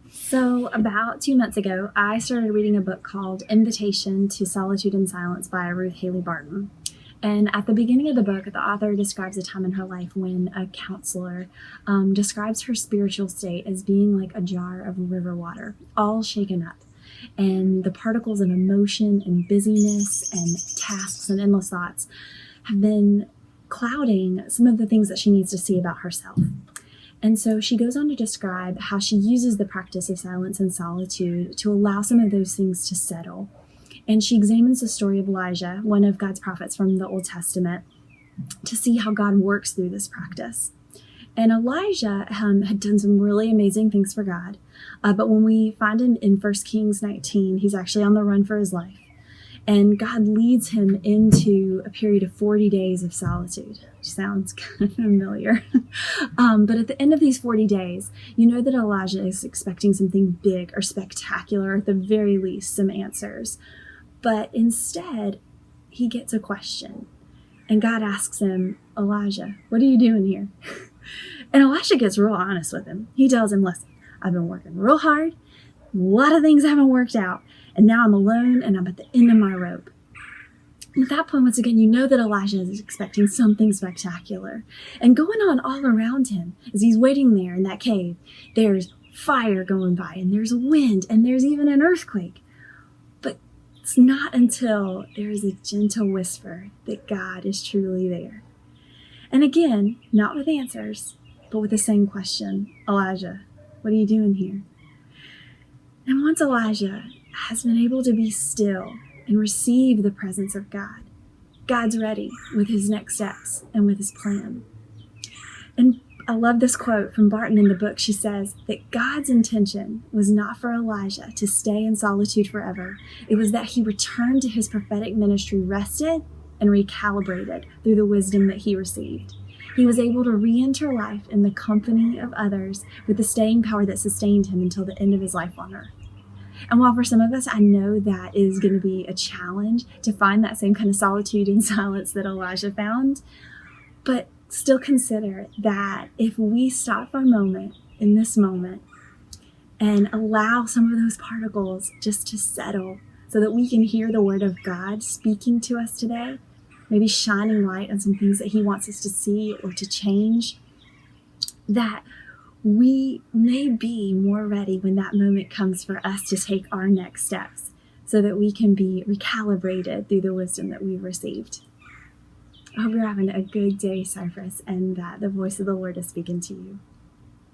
So, about 2 months ago, I started reading a book called Invitation to Solitude and Silence by Ruth Haley Barton. And at the beginning of the book, the author describes a time in her life when a counselor describes her spiritual state as being like a jar of river water, all shaken up. And the particles of emotion and busyness and tasks and endless thoughts have been clouding some of the things that she needs to see about herself. And so she goes on to describe how she uses the practice of silence and solitude to allow some of those things to settle. And she examines the story of Elijah, one of God's prophets from the Old Testament, to see how God works through this practice. And Elijah had done some really amazing things for God. But when we find him in 1 Kings 19, he's actually on the run for his life. And God leads him into a period of 40 days of solitude, which sounds kind of familiar. But at the end of these 40 days, you know that Elijah is expecting something big or spectacular, or at the very least, some answers. But instead, he gets a question. And God asks him, Elijah, what are you doing here? And Elisha gets real honest with him. He tells him, listen, I've been working real hard. A lot of things haven't worked out. And now I'm alone and I'm at the end of my rope. And at that point, once again, you know that Elijah is expecting something spectacular. And going on all around him, as he's waiting there in that cave, there's fire going by, and there's wind, and there's even an earthquake. But it's not until there is a gentle whisper that God is truly there. And again, not with answers, but with the same question, Elijah, what are you doing here? And once Elijah has been able to be still and receive the presence of God, God's ready with his next steps and with his plan. And I love this quote from Barton in the book. She says that God's intention was not for Elijah to stay in solitude forever. It was that he returned to his prophetic ministry rested and recalibrated through the wisdom that he received. He was able to re-enter life in the company of others with the staying power that sustained him until the end of his life on earth. And while for some of us, I know that is going to be a challenge to find that same kind of solitude and silence that Elijah found, but still consider that if we stop for a moment in this moment and allow some of those particles just to settle so that we can hear the word of God speaking to us today, maybe shining light on some things that he wants us to see or to change, that we may be more ready when that moment comes for us to take our next steps so that we can be recalibrated through the wisdom that we've received. I hope you're having a good day, Cypress, and that the voice of the Lord is speaking to you.